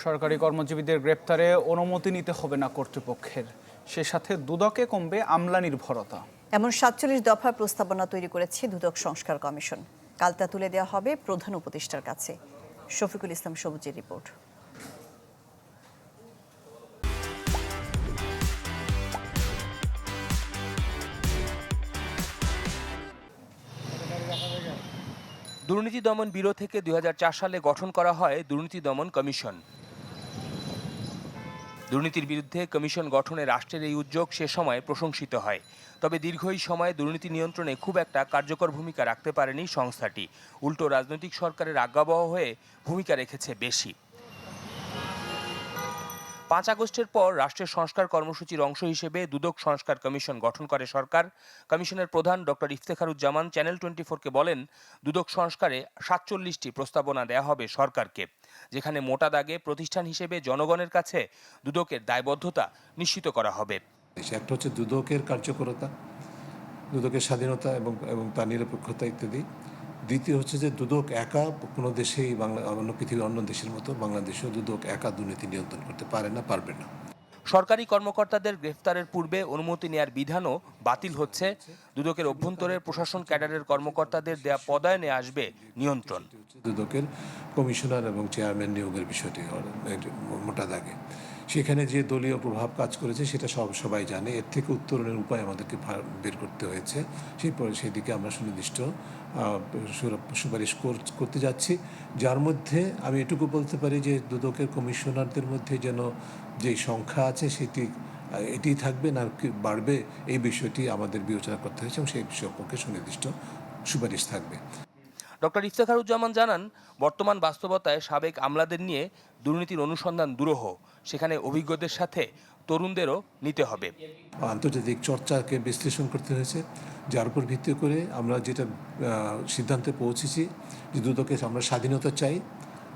সরকারি কর্মজীবীদের গ্রেপ্তারে অনুমতি নিতে হবে না কর্তৃপক্ষের, সে সাথে দুদকে কমবে আমলা নির্ভরতা। এমন ৪৭ দফা প্রস্তাবনা তৈরি করেছে দুদক সংস্কার কমিশন। কাল তা তুলে দেওয়া হবে প্রধান উপদেষ্টার কাছে। শফিকুল ইসলাম সবুজের রিপোর্ট। দুর্নীতি দমন ব্যুরো থেকে ২০০৪ সালে গঠন করা হয় দুর্নীতি দমন কমিশন। দুর্নীতির বিরুদ্ধে কমিশন গঠনে রাষ্ট্রের এই উদ্যোগ সে সময় প্রশংসিত হয়। তবে দীর্ঘ এই সময়ে দুর্নীতি নিয়ন্ত্রণে খুব একটা কার্যকর ভূমিকা রাখতে পারেনি সংস্থাটি। উল্টো রাজনৈতিক সরকারের আজ্ঞাবহ হয়ে ভূমিকা রেখেছে বেশি। ৫ আগস্টের পর রাষ্ট্রের সংস্কার কর্মসূচির অংশ হিসেবে দুদক সংস্কার কমিশন গঠন করে সরকার। কমিশনের প্রধান ডক্টর ইফতেখারুজ্জামান চ্যানেল 24-কে বলেন, দুদক সংস্কারে ৪৭টি প্রস্তাবনা দেয়া হবে সরকারকে, যেখানে মোটা দাগে প্রতিষ্ঠান হিসেবে জনগণের কাছে দুদকের দায়বদ্ধতা নিশ্চিত করা হবে। একটা হচ্ছে দুদকের কার্যকরতা, দুদকের স্বাধীনতা এবং তার নিরপেক্ষতা ইত্যাদি। দ্বিতীয় হচ্ছে যে দুদক একা কোনো দেশেই পৃথিবীর অন্য দেশের মতো বাংলাদেশেও দুদক একা দুর্নীতি নিয়ন্ত্রণ করতে পারে না, পারবে না। সরকারি কর্মকর্তাদের গ্রেফতারের পূর্বে অনুমতি নেয়ার বিধানও বাতিল হচ্ছে। দুদকের অভ্যন্তরের প্রশাসন ক্যাডারের কর্মকর্তাদের দেয়া পদায়নে আসবে নিয়ন্ত্রণ। দুদকের কমিশনার এবং চেয়ারম্যান নিয়োগের বিষয়টি মোটা দাগে সেখানে যে দলীয় প্রভাব কাজ করেছে সেটা সবাই জানে। এর থেকে উত্তরণের উপায় আমাদেরকে বের করতে হয়েছে। সেই দিকে আমরা সুনির্দিষ্ট সুপারিশ করতে যাচ্ছি, যার মধ্যে আমি এটুকু বলতে পারি যে দুদকের কমিশনারদের মধ্যে যেন যে সংখ্যা আছে সেটি এটি থাকবে না বাড়বে, এই বিষয়টি আমাদের বিবেচনা করতে হয়েছে এবং সেই সম্পর্কে সুনির্দিষ্ট সুপারিশ থাকবে। ডক্টর ইফতেখারুজ্জামান জানান, বর্তমান বাস্তবতায় সাবেক আমলাদের নিয়ে দুর্নীতির অনুসন্ধান দুরূহ। সেখানে অভিজ্ঞদের সাথে তরুণদেরও নিতে হবে। আন্তর্জাতিক চর্চাকে বিশ্লেষণ করতে হয়েছে, যার উপর ভিত্তি করে আমরা যেটা সিদ্ধান্তে পৌঁছেছি যে দুদকের আমরা স্বাধীনতা চাই,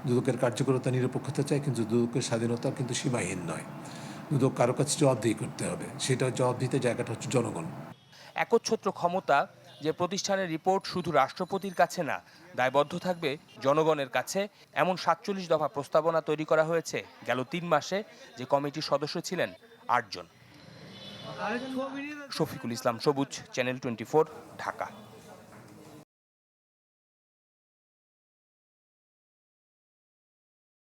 দুদকের কার্যকরতা নিরপেক্ষতা চাই, কিন্তু দুদকের স্বাধীনতা কিন্তু সীমাহীন নয়। দুদক কারো কাছে জবাবদিহি করতে হবে, সেটা জবাবদিহিতে জায়গাটা হচ্ছে জনগণ। একচ্ছত্র ক্ষমতা যে প্রতিষ্ঠানের রিপোর্ট শুধু রাষ্ট্রপতির কাছে না, দায়বদ্ধ থাকবে জনগণের কাছে, এমন ৪৭ দফা প্রস্তাবনা তৈরি করা হয়েছে গেল ৩ মাসে, যে কমিটির সদস্য ছিলেন ৮ জন। শফিকুল ইসলাম সবুজ, চ্যানেল 24, ঢাকা।